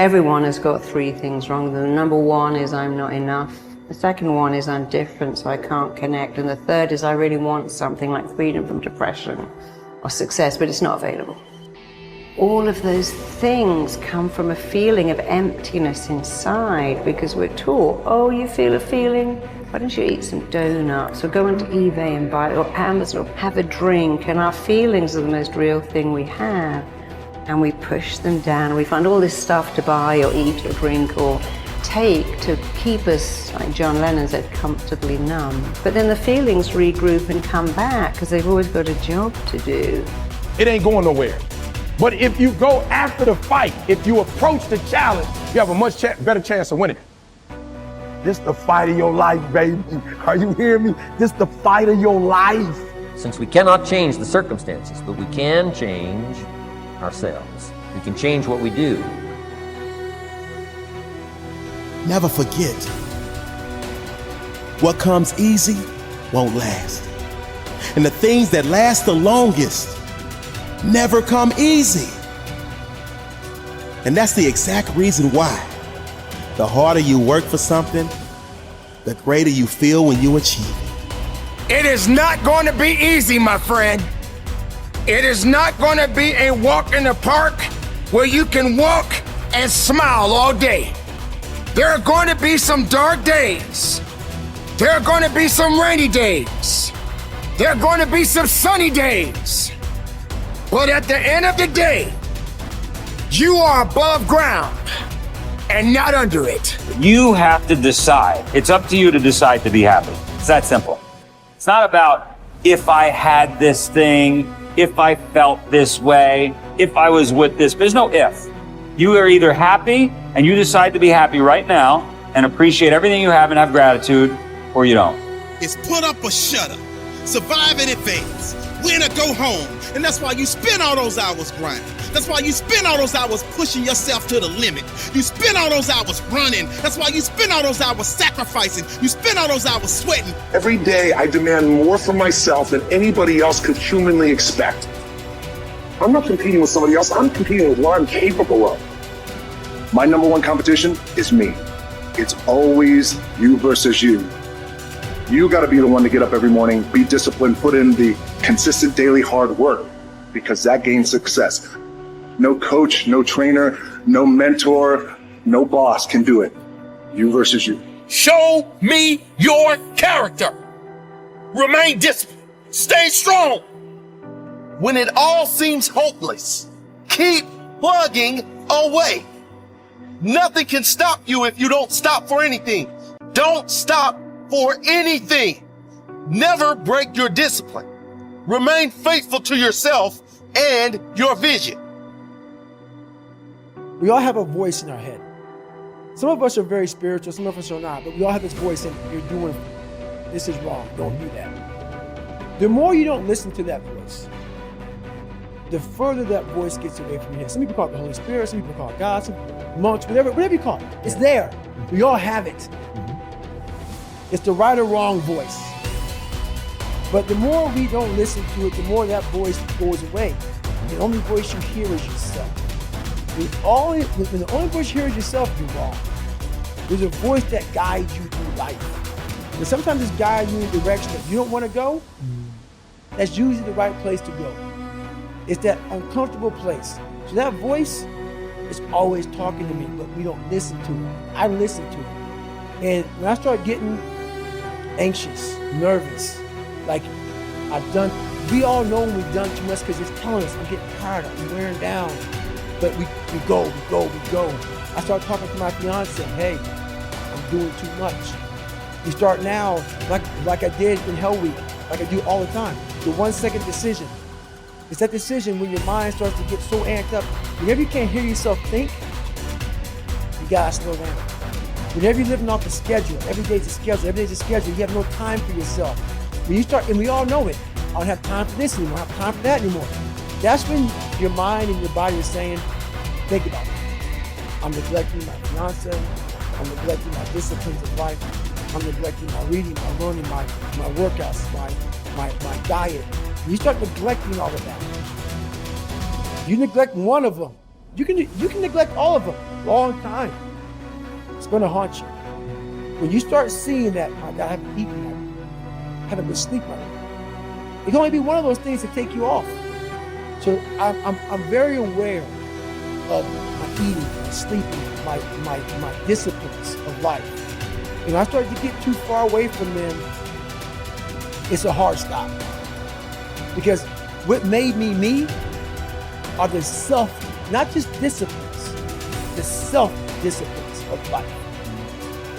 everyone has got three things wrong. The number one is I'm not enough. The second one is I'm different, so I can't connect. And the third is I really want something like freedom from depression or success, but it's not available. All of those things come from a feeling of emptiness inside because we're taught, oh, you feel a feeling? Why don't you eat some donuts or go onto eBay and buy, or Amazon, or have a drink? And our feelings are the most real thing we have. And we push them down. We find all this stuff to buy or eat or drink or take to keep us, like John Lennon said, comfortably numb. But then the feelings regroup and come back because they've always got a job to do. It ain't going nowhere. But if you go after the fight, if you approach the challenge, you have a much better chance of winning. This the fight of your life, baby. Are you hearing me? This the fight of your life. Since we cannot change the circumstances, but we can change ourselves. We can change what we do. Never forget, what comes easy won't last. And the things that last the longest never come easy. And that's the exact reason why the harder you work for something, the greater you feel when you achieve it. It is not going to be easy, my friend. It is not going to be a walk in the park where you can walk and smile all day. There are going to be some dark days. There are going to be some rainy days. There are going to be some sunny days. But at the end of the day, you are above ground and not under it. You have to decide. It's up to you to decide to be happy. It's that simple. It's not about if I had this thing, if I felt this way, if I was with this. There's no if. You are either happy and you decide to be happy right now and appreciate everything you have and have gratitude, or you don't. It's put up or shut up. Survive in advance. Win or go home. And that's why you spend all those hours grinding. That's why you spend all those hours pushing yourself to the limit. You spend all those hours running. That's why you spend all those hours sacrificing. You spend all those hours sweating. Every day I demand more from myself than anybody else could humanly expect. I'm not competing with somebody else. I'm competing with what I'm capable of. My number one competition is me. It's always you versus you. You got to be the one to get up every morning, be disciplined, put in the consistent daily hard work, because that gains success. No coach, no trainer, no mentor, no boss can do it. You versus you. Show me your character. Remain disciplined. Stay strong. When it all seems hopeless, keep plugging away. Nothing can stop you if you don't stop for anything. Don't stop for anything. Never break your discipline. Remain faithful to yourself and your vision. We all have a voice in our head. Some of us are very spiritual, some of us are not, but we all have this voice and you're doing, this is wrong, don't do that. The more you don't listen to that voice, the further that voice gets away from your head. Some people call it the Holy Spirit, some people call it God, some monks, whatever you call it. It's there. We all have it. It's the right or wrong voice. But the more we don't listen to it, the more that voice goes away. The only voice you hear is yourself. When the only voice you hear is yourself, you're wrong. There's a voice that guides you through life. And sometimes it's guiding you in a direction that you don't want to go. That's usually the right place to go. It's that uncomfortable place. So that voice is always talking to me, but we don't listen to it. I listen to it. And when I start getting anxious, nervous, like we all know when we've done too much because it's telling us, I'm getting tired, I'm wearing down. But we go. I start talking to my fiance, hey, I'm doing too much. We start now, like I did in Hell Week, like I do all the time, the 1 second decision. It's that decision when your mind starts to get so amped up. Whenever you can't hear yourself think, you gotta slow down. Whenever you're living off a schedule, every day's a schedule, you have no time for yourself. When you start, and we all know it, I don't have time for this anymore, I don't have time for that anymore. That's when your mind and your body are saying, think about it. I'm neglecting my fiance, I'm neglecting my disciplines of life, I'm neglecting my reading, my learning, my workouts, my diet. When you start neglecting all of that, you neglect one of them, you can neglect all of them. long time. It's going to haunt you. When you start seeing that, my God, I haven't eaten, I haven't been sleeping, it can only be one of those things to take you off. So I'm very aware of my eating, my sleeping, my disciplines of life. And I start to get too far away from them, it's a hard stop. Because what made me me are the not just disciplines, the self-disciplines of life.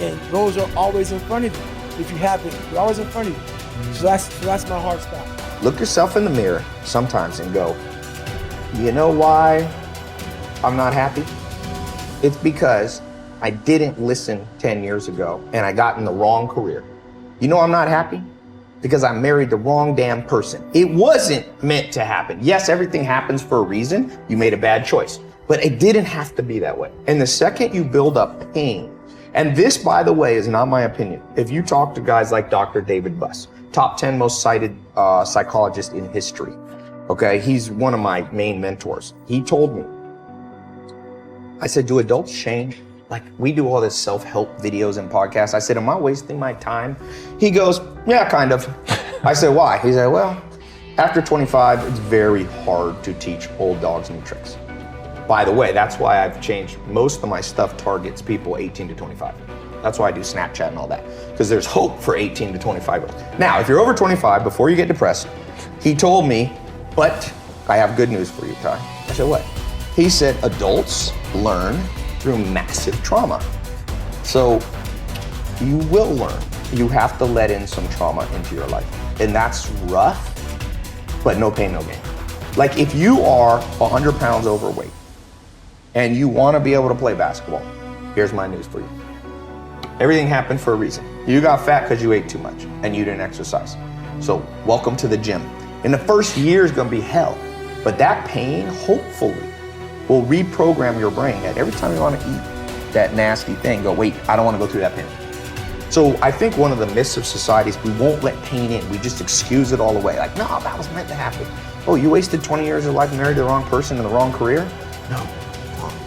And those are always in front of you. If you haven't, they're always in front of you. So that's my hard stop. Look yourself in the mirror sometimes and go, you know why I'm not happy? It's because I didn't listen 10 years ago and I got in the wrong career. You know I'm not happy? Because I married the wrong damn person. It wasn't meant to happen. Yes, everything happens for a reason. You made a bad choice, but it didn't have to be that way. And the second you build up pain, and this, by the way, is not my opinion. If you talk to guys like Dr. David Buss, top 10 most cited psychologist in history, okay? He's one of my main mentors. He told me, I said, do adults change? Like, we do all this self-help videos and podcasts. I said, am I wasting my time? He goes, yeah, kind of. I said, why? He said, well, after 25, it's very hard to teach old dogs new tricks. By the way, that's why I've changed. Most of my stuff targets people 18 to 25. That's why I do Snapchat and all that, because there's hope for 18 to 25-year-olds. Now, if you're over 25, before you get depressed, he told me, but I have good news for you, Ty. I said, what? He said, adults learn through massive trauma. So you will learn. You have to let in some trauma into your life. And that's rough, but no pain, no gain. Like if you are 100 pounds overweight and you want to be able to play basketball, here's my news for you. Everything happened for a reason. You got fat because you ate too much and you didn't exercise. So welcome to the gym. And the first year is going to be hell, but that pain, hopefully, will reprogram your brain that every time you want to eat that nasty thing, go, wait, I don't want to go through that pain. So I think one of the myths of society is we won't let pain in. We just excuse it all away. Like, no, that was meant to happen. Oh, you wasted 20 years of your life and married the wrong person in the wrong career? No,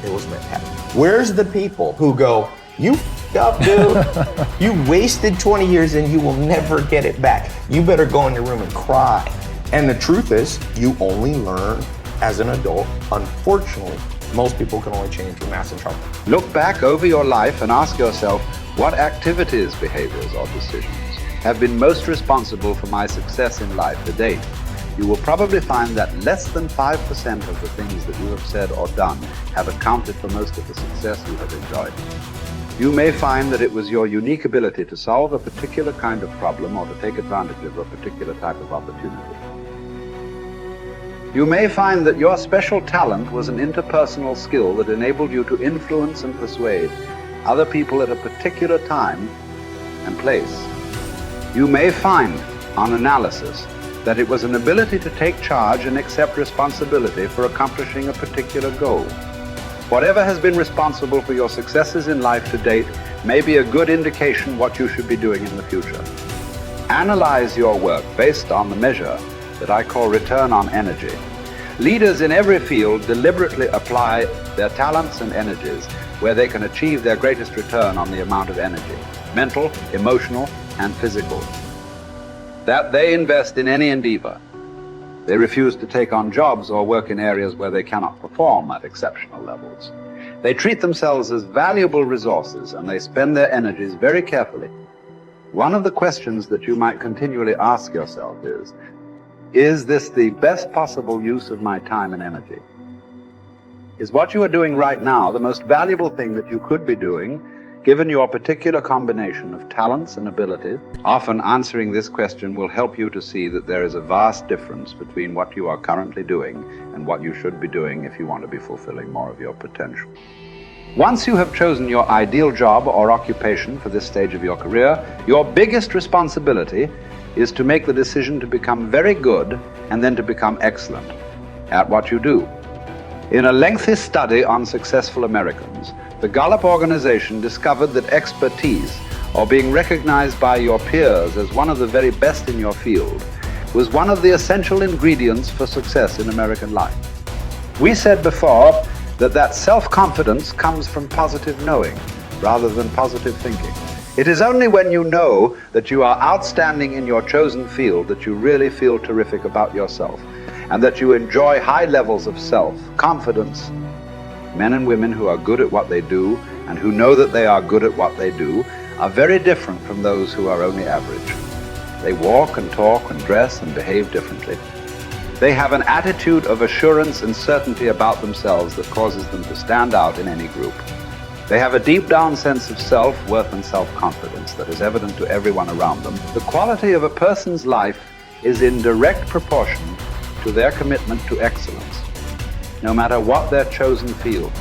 it was meant to happen. Where's the people who go, you f***ed up, dude. You wasted 20 years and you will never get it back. You better go in your room and cry. And the truth is, you only learn as an adult. Unfortunately, most people can only change through massive trauma. Look back over your life and ask yourself, what activities, behaviors, or decisions have been most responsible for my success in life to date? You will probably find that less than 5% of the things that you have said or done have accounted for most of the success you have enjoyed. You may find that it was your unique ability to solve a particular kind of problem or to take advantage of a particular type of opportunity. You may find that your special talent was an interpersonal skill that enabled you to influence and persuade other people at a particular time and place. You may find, on analysis, that it was an ability to take charge and accept responsibility for accomplishing a particular goal. Whatever has been responsible for your successes in life to date may be a good indication what you should be doing in the future. Analyze your work based on the measure that I call return on energy. Leaders in every field deliberately apply their talents and energies where they can achieve their greatest return on the amount of energy, mental, emotional, and physical, that they invest in any endeavor. They refuse to take on jobs or work in areas where they cannot perform at exceptional levels. They treat themselves as valuable resources and they spend their energies very carefully. One of the questions that you might continually ask yourself is this the best possible use of my time and energy? Is what you are doing right now the most valuable thing that you could be doing, given your particular combination of talents and abilities? Often answering this question will help you to see that there is a vast difference between what you are currently doing and what you should be doing if you want to be fulfilling more of your potential. Once you have chosen your ideal job or occupation for this stage of your career, your biggest responsibility is to make the decision to become very good and then to become excellent at what you do. In a lengthy study on successful Americans, the Gallup organization discovered that expertise, or being recognized by your peers as one of the very best in your field, was one of the essential ingredients for success in American life. We said before that self-confidence comes from positive knowing rather than positive thinking. It is only when you know that you are outstanding in your chosen field that you really feel terrific about yourself, and that you enjoy high levels of self-confidence. Men and women who are good at what they do and who know that they are good at what they do are very different from those who are only average. They walk and talk and dress and behave differently. They have an attitude of assurance and certainty about themselves that causes them to stand out in any group. They have a deep down sense of self-worth and self-confidence that is evident to everyone around them. The quality of a person's life is in direct proportion to their commitment to excellence, no matter what their chosen field.